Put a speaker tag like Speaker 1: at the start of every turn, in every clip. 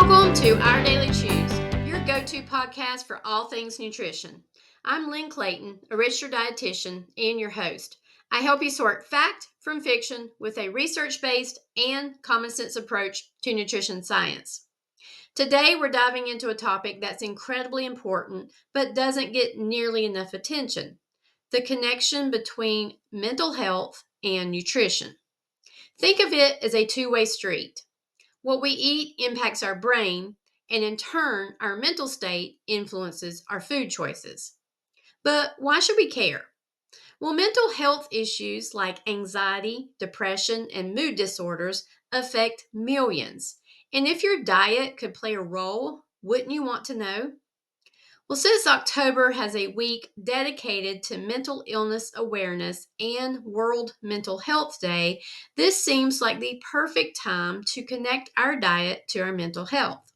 Speaker 1: Welcome to Our Daily Chews, your go-to podcast for all things nutrition. I'm Lynn Clayton, a registered dietitian and your host. I help you sort fact from fiction with a research-based and common sense approach to nutrition science. Today, we're diving into a topic that's incredibly important but doesn't get nearly enough attention: the connection between mental health and nutrition. Think of it as a two-way street. What we eat impacts our brain, and in turn, our mental state influences our food choices. But why should we care? Well, mental health issues like anxiety, depression, and mood disorders affect millions. And if your diet could play a role, wouldn't you want to know? Well, since October has a week dedicated to mental illness awareness and World Mental Health Day, this seems like the perfect time to connect our diet to our mental health.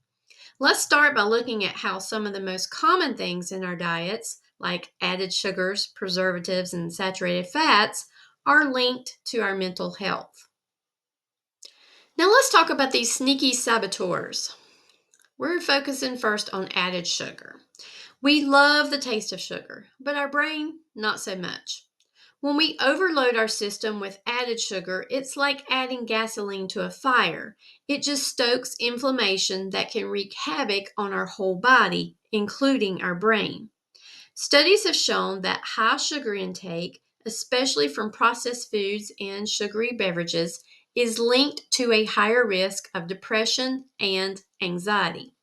Speaker 1: Let's start by looking at how some of the most common things in our diets, like added sugars, preservatives, and saturated fats, are linked to our mental health. Now, let's talk about these sneaky saboteurs. We're focusing first on added sugar. We love the taste of sugar, but our brain, not so much. When we overload our system with added sugar, it's like adding gasoline to a fire. It just stokes inflammation that can wreak havoc on our whole body, including our brain. Studies have shown that high sugar intake, especially from processed foods and sugary beverages, is linked to a higher risk of depression and anxiety.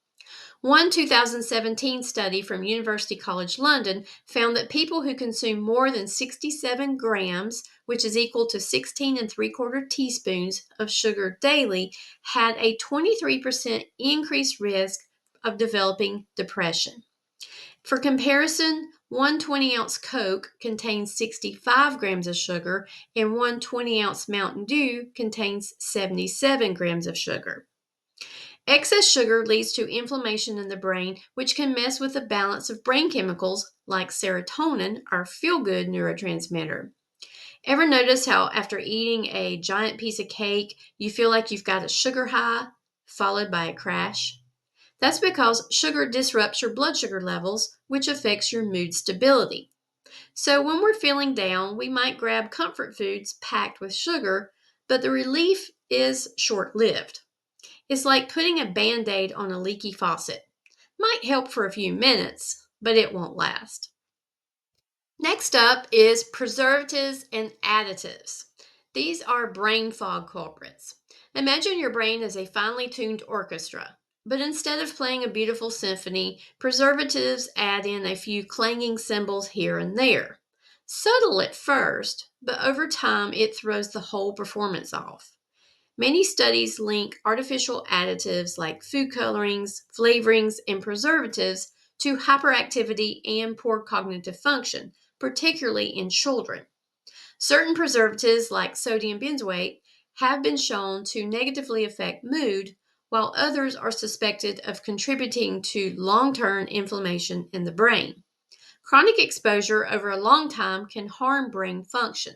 Speaker 1: One 2017 study from University College London found that people who consume more than 67 grams, which is equal to 16 and 3/4 teaspoons of sugar daily, had a 23% increased risk of developing depression. For comparison, one 20-ounce Coke contains 65 grams of sugar, and one 20-ounce Mountain Dew contains 77 grams of sugar. Excess sugar leads to inflammation in the brain, which can mess with the balance of brain chemicals like serotonin, our feel good neurotransmitter. Ever notice how after eating a giant piece of cake, you feel like you've got a sugar high followed by a crash? That's because sugar disrupts your blood sugar levels, which affects your mood stability. So when we're feeling down, we might grab comfort foods packed with sugar, but the relief is short lived. It's like putting a band aid on a leaky faucet. Might help for a few minutes, but it won't last. Next up is preservatives and additives. These are brain fog culprits. Imagine your brain as a finely tuned orchestra, but instead of playing a beautiful symphony, preservatives add in a few clanging cymbals here and there. Subtle at first, but over time it throws the whole performance off. Many studies link artificial additives like food colorings, flavorings, and preservatives to hyperactivity and poor cognitive function, particularly in children. Certain preservatives like sodium benzoate have been shown to negatively affect mood, while others are suspected of contributing to long-term inflammation in the brain. Chronic exposure over a long time can harm brain function.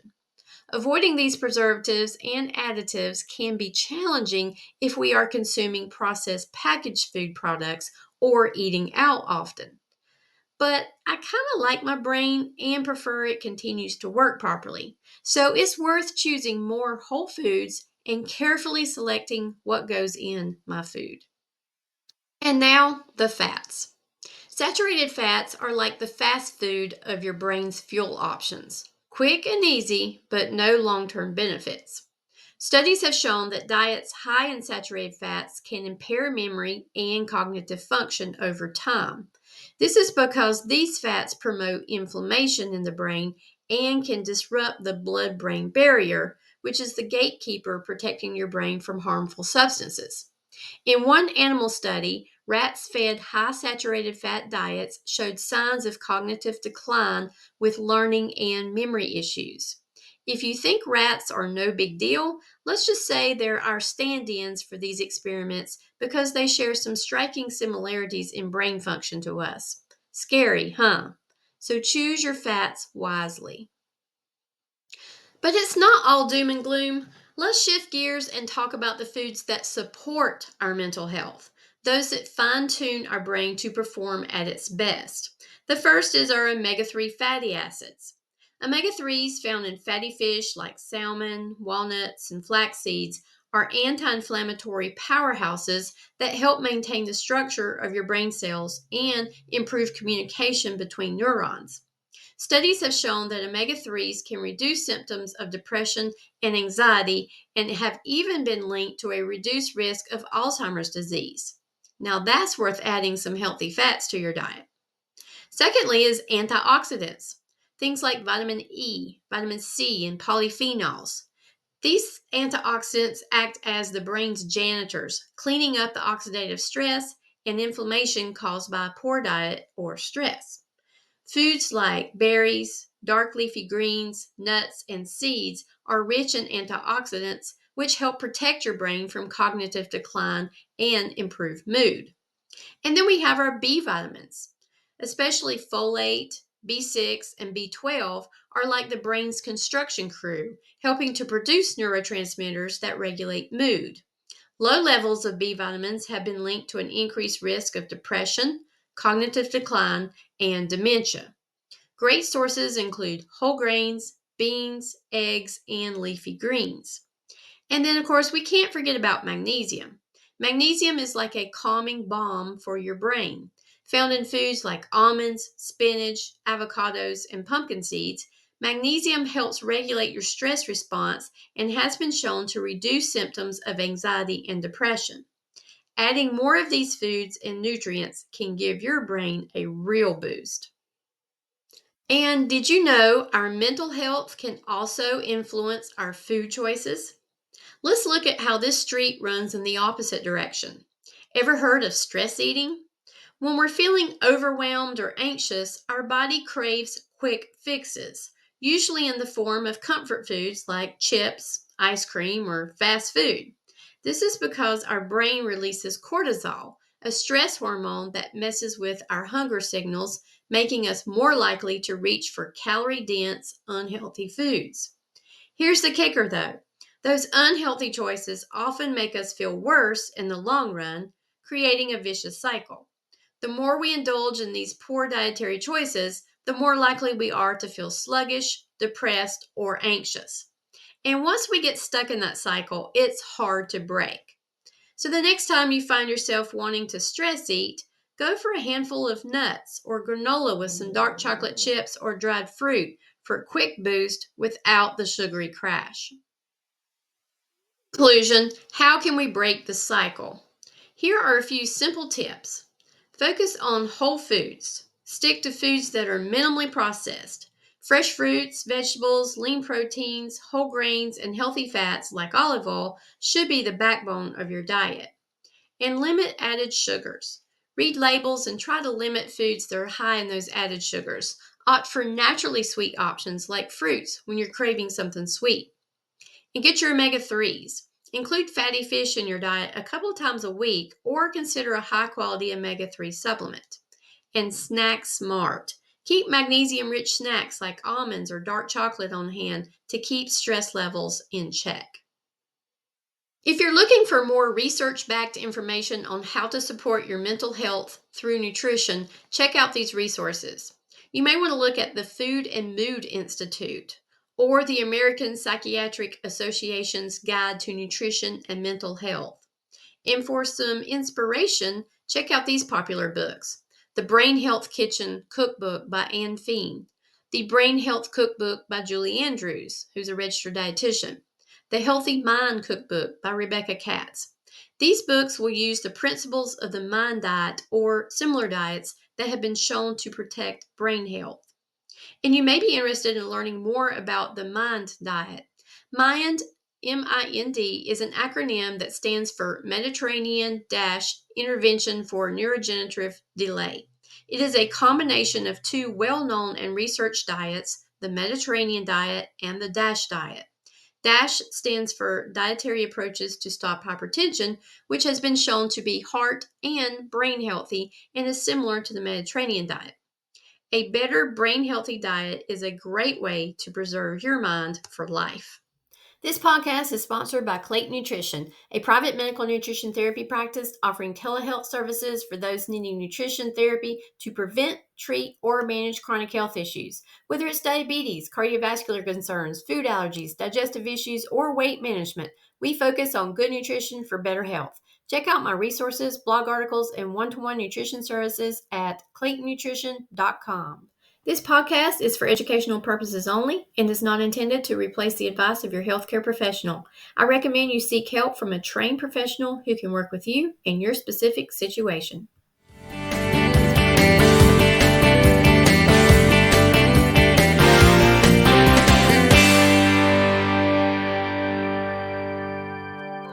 Speaker 1: Avoiding these preservatives and additives can be challenging if we are consuming processed packaged food products or eating out often. But I kind of like my brain and prefer it continues to work properly. So it's worth choosing more whole foods and carefully selecting what goes in my food. And now, the fats. Saturated fats are like the fast food of your brain's fuel options. Quick and easy, but no long term benefits. Studies have shown that diets high in saturated fats can impair memory and cognitive function over time. This is because these fats promote inflammation in the brain and can disrupt the blood brain barrier, which is the gatekeeper protecting your brain from harmful substances. In one animal study, rats fed high saturated fat diets showed signs of cognitive decline with learning and memory issues. If you think rats are no big deal, let's just say they're our stand ins for these experiments because they share some striking similarities in brain function to us. Scary, huh? So choose your fats wisely. But it's not all doom and gloom. Let's shift gears and talk about the foods that support our mental health. those that fine tune our brain to perform at its best. The first is our omega 3 fatty acids. Omega 3s found in fatty fish like salmon, walnuts, and flax seeds are anti inflammatory powerhouses that help maintain the structure of your brain cells and improve communication between neurons. Studies have shown that omega 3s can reduce symptoms of depression and anxiety and have even been linked to a reduced risk of Alzheimer's disease. Now, that's worth adding some healthy fats to your diet. Secondly, is antioxidants. Things like vitamin E, vitamin C, and polyphenols. These antioxidants act as the brain's janitors, cleaning up the oxidative stress and inflammation caused by a poor diet or stress. Foods like berries, dark leafy greens, nuts, and seeds are rich in antioxidants, which help protect your brain from cognitive decline and improve mood. And then we have our B vitamins, especially folate, B6, and B12 are like the brain's construction crew, helping to produce neurotransmitters that regulate mood. Low levels of B vitamins have been linked to an increased risk of depression, cognitive decline, and dementia. Great sources include whole grains, beans, eggs, and leafy greens. And then, of course, we can't forget about magnesium. Magnesium is like a calming balm for your brain. Found in foods like almonds, spinach, avocados, and pumpkin seeds, magnesium helps regulate your stress response and has been shown to reduce symptoms of anxiety and depression. Adding more of these foods and nutrients can give your brain a real boost. And did you know our mental health can also influence our food choices? Let's look at how this street runs in the opposite direction. Ever heard of stress eating? When we're feeling overwhelmed or anxious, our body craves quick fixes, usually in the form of comfort foods like chips, ice cream, or fast food. This is because our brain releases cortisol, a stress hormone that messes with our hunger signals, making us more likely to reach for calorie dense, unhealthy foods. Here's the kicker though, those unhealthy choices often make us feel worse in the long run, creating a vicious cycle. The more we indulge in these poor dietary choices, the more likely we are to feel sluggish, depressed, or anxious. And once we get stuck in that cycle, it's hard to break. So the next time you find yourself wanting to stress eat, go for a handful of nuts or granola with some dark chocolate chips or dried fruit for a quick boost without the sugary crash. Conclusion, how can we break the cycle? Here are a few simple tips. Focus on whole foods. Stick to foods that are minimally processed. Fresh fruits, vegetables, lean proteins, whole grains, and healthy fats like olive oil should be the backbone of your diet. And limit added sugars. Read labels and try to limit foods that are high in those added sugars. Opt for naturally sweet options like fruits when you're craving something sweet. And get your omega 3s. Include fatty fish in your diet a couple times a week or consider a high quality omega 3 supplement. And snack smart. Keep magnesium rich snacks like almonds or dark chocolate on hand to keep stress levels in check. If you're looking for more research backed information on how to support your mental health through nutrition, check out these resources. You may want to look at the Food and Mood Institute or the American Psychiatric Association's Guide to Nutrition and Mental Health. And for some inspiration, check out these popular books: The Brain Health Kitchen Cookbook by Anne Feen, The Brain Health Cookbook by Julie Andrews, who's a registered dietitian, The Healthy Mind Cookbook by Rebecca Katz. These books will use the principles of the mind diet or similar diets that have been shown to protect brain health. And you may be interested in learning more about the MIND diet. MIND, MIND, is an acronym that stands for Mediterranean Intervention for Neurodegenerative Delay. It is a combination of two well known and researched diets, the Mediterranean diet and the DASH diet. DASH stands for Dietary Approaches to Stop Hypertension, which has been shown to be heart and brain healthy and is similar to the Mediterranean diet. A better brain healthy diet is a great way to preserve your mind for life. This podcast is sponsored by Clayton Nutrition, a private medical nutrition therapy practice offering telehealth services for those needing nutrition therapy to prevent, treat, or manage chronic health issues. Whether it's diabetes, cardiovascular concerns, food allergies, digestive issues, or weight management, we focus on good nutrition for better health. Check out my resources, blog articles, and one-to-one nutrition services at claytonnutrition.com. This podcast is for educational purposes only and is not intended to replace the advice of your healthcare professional. I recommend you seek help from a trained professional who can work with you in your specific situation.